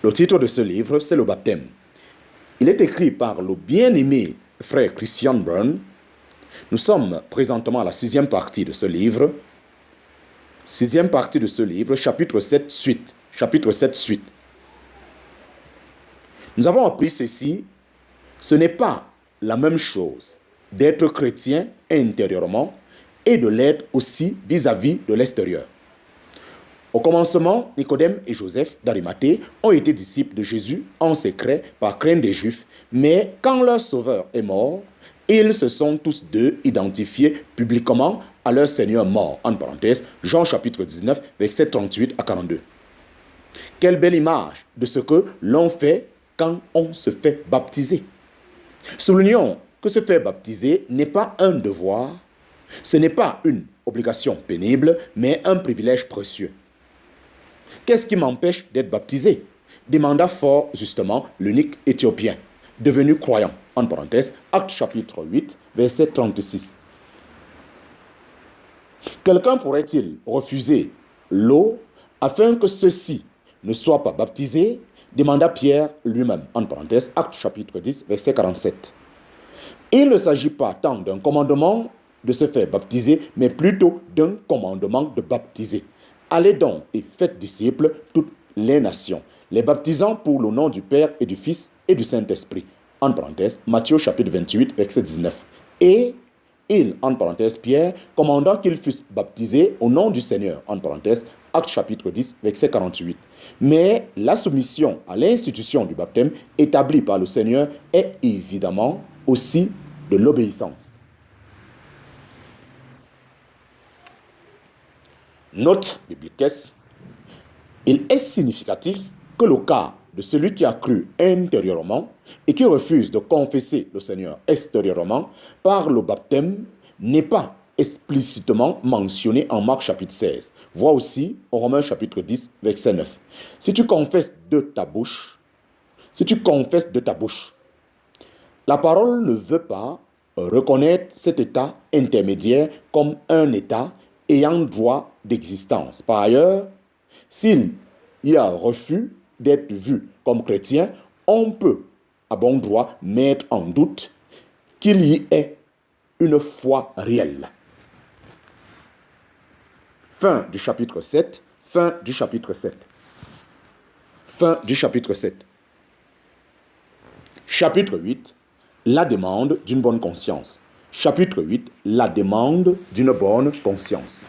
Le titre de ce livre, c'est le baptême. Il est écrit par le bien-aimé frère Christian Byrne. Nous sommes présentement à la 6e partie de ce livre. 6e partie de ce livre, chapitre 7, suite. Chapitre 7, suite. Nous avons appris ceci. Ce n'est pas la même chose d'être chrétien intérieurement et de l'être aussi vis-à-vis de l'extérieur. Au commencement, Nicodème et Joseph d'Arimathée ont été disciples de Jésus en secret par crainte des Juifs, mais quand leur sauveur est mort, ils se sont tous deux identifiés publiquement à leur Seigneur mort. En parenthèse, Jean chapitre 19, versets 38 à 42. Quelle belle image de ce que l'on fait quand on se fait baptiser. Soulignons que se faire baptiser n'est pas un devoir, ce n'est pas une obligation pénible, mais un privilège précieux. Qu'est-ce qui m'empêche d'être baptisé? Demanda fort justement l'eunuque éthiopien, devenu croyant. En parenthèse, Actes chapitre 8, verset 36. Quelqu'un pourrait-il refuser l'eau afin que ceux-ci ne soient pas baptisés? Demanda Pierre lui-même. En parenthèse, Actes chapitre 10, verset 47. Il ne s'agit pas tant d'un commandement de se faire baptiser, mais plutôt d'un commandement de baptiser. Allez donc et faites disciples toutes les nations, les baptisant pour le nom du Père et du Fils et du Saint-Esprit. En parenthèse, Matthieu chapitre 28, verset 19. Et il, en parenthèse, Pierre, commanda qu'ils fussent baptisés au nom du Seigneur. En parenthèse, Actes chapitre 10, verset 48. Mais la soumission à l'institution du baptême établie par le Seigneur est évidemment aussi de l'obéissance. Note biblique, il est significatif que le cas de celui qui a cru intérieurement et qui refuse de confesser le Seigneur extérieurement par le baptême n'est pas explicitement mentionné en Marc chapitre 16. Vois aussi en Romains chapitre 10, verset 9. Si tu confesses de ta bouche, la parole ne veut pas reconnaître cet état intermédiaire comme un état ayant droit d'existence. Par ailleurs, s'il y a refus d'être vu comme chrétien, on peut à bon droit mettre en doute qu'il y ait une foi réelle. Fin du chapitre 7. Fin du chapitre 7. Fin du chapitre 7. Chapitre 8. La demande d'une bonne conscience. Chapitre 8. La demande d'une bonne conscience.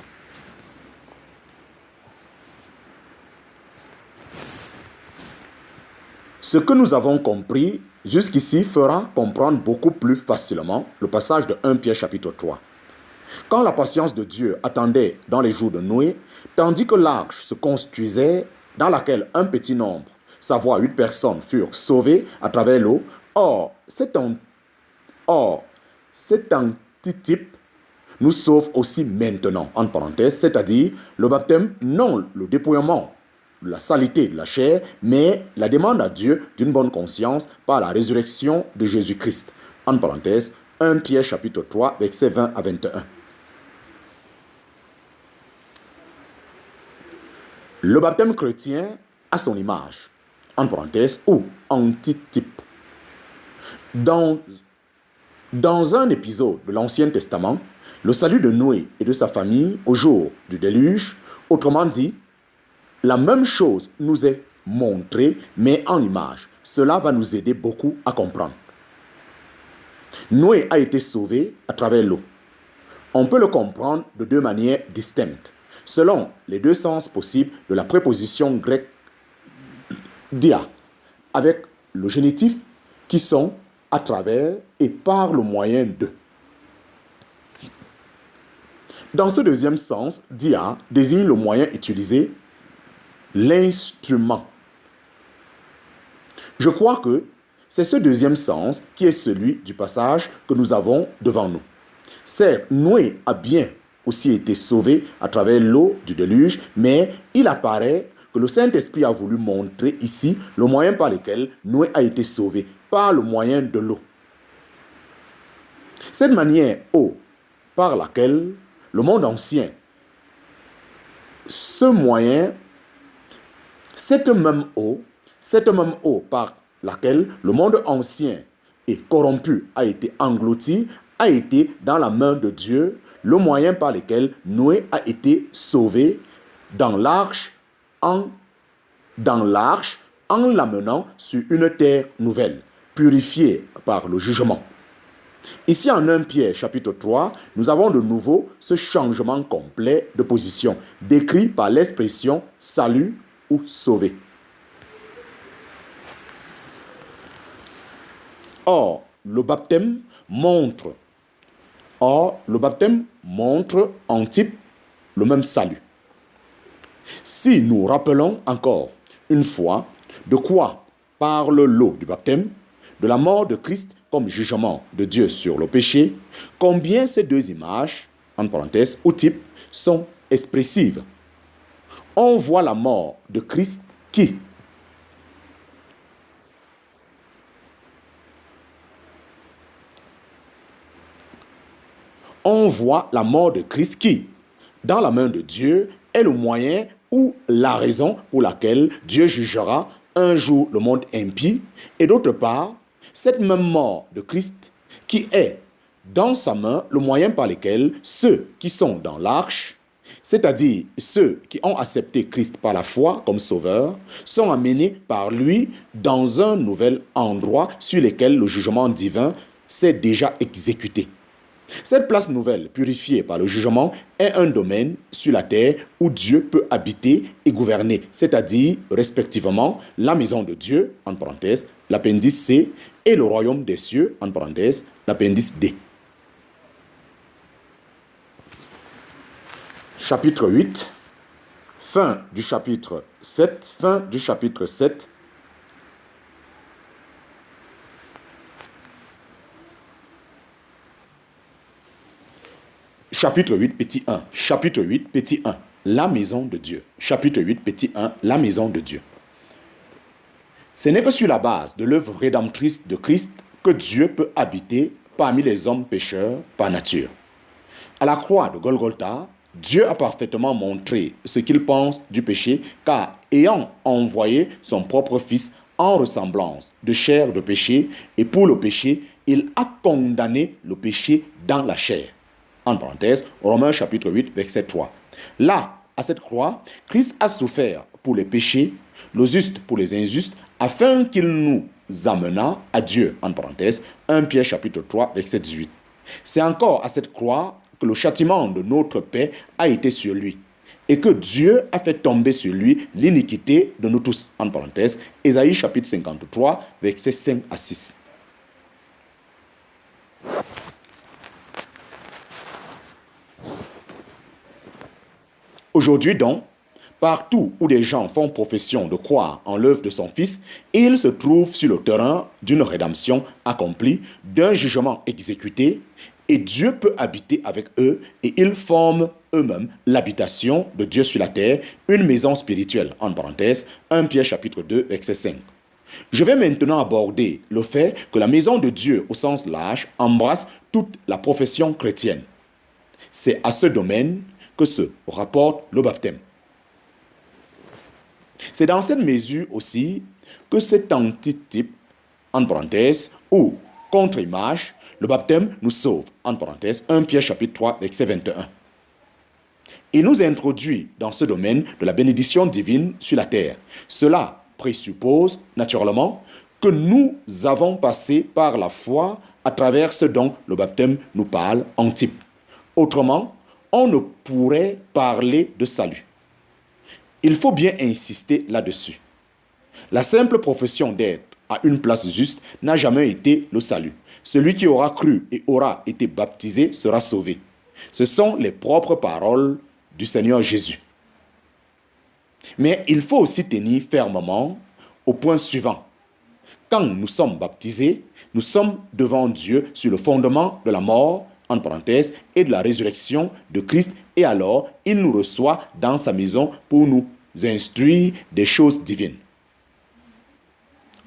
Ce que nous avons compris jusqu'ici fera comprendre beaucoup plus facilement le passage de 1 Pierre chapitre 3. Quand la patience de Dieu attendait dans les jours de Noé, tandis que l'arche se construisait dans laquelle un petit nombre, savoir 8 personnes, furent sauvées à travers l'eau, cet antitype nous sauve aussi maintenant, en parenthèse, c'est-à-dire le baptême, non le dépouillement de la saleté de la chair, mais la demande à Dieu d'une bonne conscience par la résurrection de Jésus-Christ. En parenthèse, 1 Pierre chapitre 3, versets 20 à 21. Le baptême chrétien a son image, en parenthèse, ou antitype. Dans un épisode de l'Ancien Testament, le salut de Noé et de sa famille au jour du déluge, autrement dit, la même chose nous est montrée, mais en image. Cela va nous aider beaucoup à comprendre. Noé a été sauvé à travers l'eau. On peut le comprendre de deux manières distinctes, selon les deux sens possibles de la préposition grecque dia, avec le génitif qui sont à travers et par le moyen de. Dans ce deuxième sens, dia désigne le moyen utilisé, l'instrument. Je crois que c'est ce deuxième sens qui est celui du passage que nous avons devant nous. Certes, Noé a bien aussi été sauvé à travers l'eau du déluge, mais il apparaît que le Saint-Esprit a voulu montrer ici le moyen par lequel Noé a été sauvé, par le moyen de l'eau. Cette manière par laquelle le monde ancien, cette même eau Cette même eau par laquelle le monde ancien et corrompu a été englouti, a été dans la main de Dieu, le moyen par lequel Noé a été sauvé dans l'arche en l'amenant sur une terre nouvelle, purifiée par le jugement. Ici en 1 Pierre chapitre 3, nous avons de nouveau ce changement complet de position, décrit par l'expression salut ou sauver. Or, le baptême montre en type le même salut. Si nous rappelons encore une fois de quoi parle l'eau du baptême, de la mort de Christ comme jugement de Dieu sur le péché, combien ces deux images, en parenthèse, ou types, sont expressives. On voit la mort de Christ qui, dans la main de Dieu, est le moyen ou la raison pour laquelle Dieu jugera un jour le monde impie. Et d'autre part, cette même mort de Christ qui est dans sa main le moyen par lequel ceux qui sont dans l'arche, c'est-à-dire ceux qui ont accepté Christ par la foi comme sauveur, sont amenés par lui dans un nouvel endroit sur lequel le jugement divin s'est déjà exécuté. Cette place nouvelle, purifiée par le jugement, est un domaine sur la terre où Dieu peut habiter et gouverner, c'est-à-dire, respectivement, la maison de Dieu, en parenthèse, l'appendice C, et le royaume des cieux, en parenthèse, l'appendice D. Chapitre 8, fin du chapitre 7, Chapitre 8, petit 1. Chapitre 8, petit 1. La maison de Dieu. Chapitre 8, petit 1. La maison de Dieu. Ce n'est que sur la base de l'œuvre rédemptrice de Christ que Dieu peut habiter parmi les hommes pécheurs par nature. À la croix de Golgotha, Dieu a parfaitement montré ce qu'il pense du péché, car ayant envoyé son propre Fils en ressemblance de chair de péché, et pour le péché, il a condamné le péché dans la chair. En parenthèse, Romains chapitre 8, verset 3. Là, à cette croix, Christ a souffert pour les péchés, le juste pour les injustes, afin qu'il nous amenât à Dieu. En parenthèse, 1 Pierre chapitre 3, verset 18. C'est encore à cette croix que le châtiment de notre paix a été sur lui, et que Dieu a fait tomber sur lui l'iniquité de nous tous. En parenthèse, Ésaïe chapitre 53, versets 5 à 6. Aujourd'hui donc, partout où des gens font profession de croire en l'œuvre de son Fils, ils se trouvent sur le terrain d'une rédemption accomplie, d'un jugement exécuté, et Dieu peut habiter avec eux, et ils forment eux-mêmes l'habitation de Dieu sur la terre, une maison spirituelle, en parenthèse, 1 Pierre chapitre 2, verset 5. Je vais maintenant aborder le fait que la maison de Dieu, au sens large, embrasse toute la profession chrétienne. C'est à ce domaine que se rapporte le baptême. C'est dans cette mesure aussi que cet antitype, en parenthèse, ou contre-image, le baptême nous sauve, en parenthèse, 1 Pierre chapitre 3, verset 21. Il nous introduit dans ce domaine de la bénédiction divine sur la terre. Cela présuppose, naturellement, que nous avons passé par la foi à travers ce dont le baptême nous parle en type. Autrement, on ne pourrait parler de salut. Il faut bien insister là-dessus. La simple profession d'être à une place juste n'a jamais été le salut. Celui qui aura cru et aura été baptisé sera sauvé. Ce sont les propres paroles du Seigneur Jésus. Mais il faut aussi tenir fermement au point suivant. Quand nous sommes baptisés, nous sommes devant Dieu sur le fondement de la mort, en parenthèse, et de la résurrection de Christ, et alors il nous reçoit dans sa maison pour nous instruire des choses divines.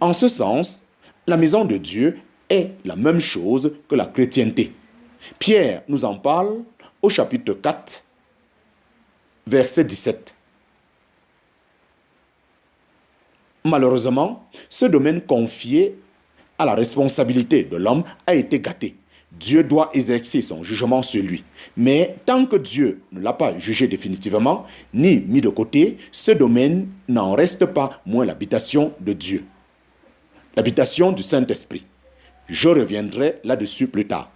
En ce sens, la maison de Dieu est la même chose que la chrétienté. Pierre nous en parle au chapitre 4, verset 17. Malheureusement, ce domaine confié à la responsabilité de l'homme a été gâté. Dieu doit exercer son jugement sur lui. Mais tant que Dieu ne l'a pas jugé définitivement, ni mis de côté, ce domaine n'en reste pas moins l'habitation de Dieu. L'habitation du Saint-Esprit. Je reviendrai là-dessus plus tard.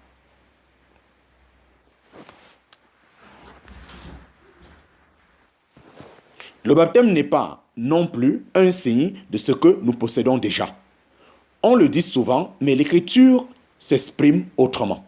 Le baptême n'est pas non plus un signe de ce que nous possédons déjà. On le dit souvent, mais l'Écriture s'exprime autrement.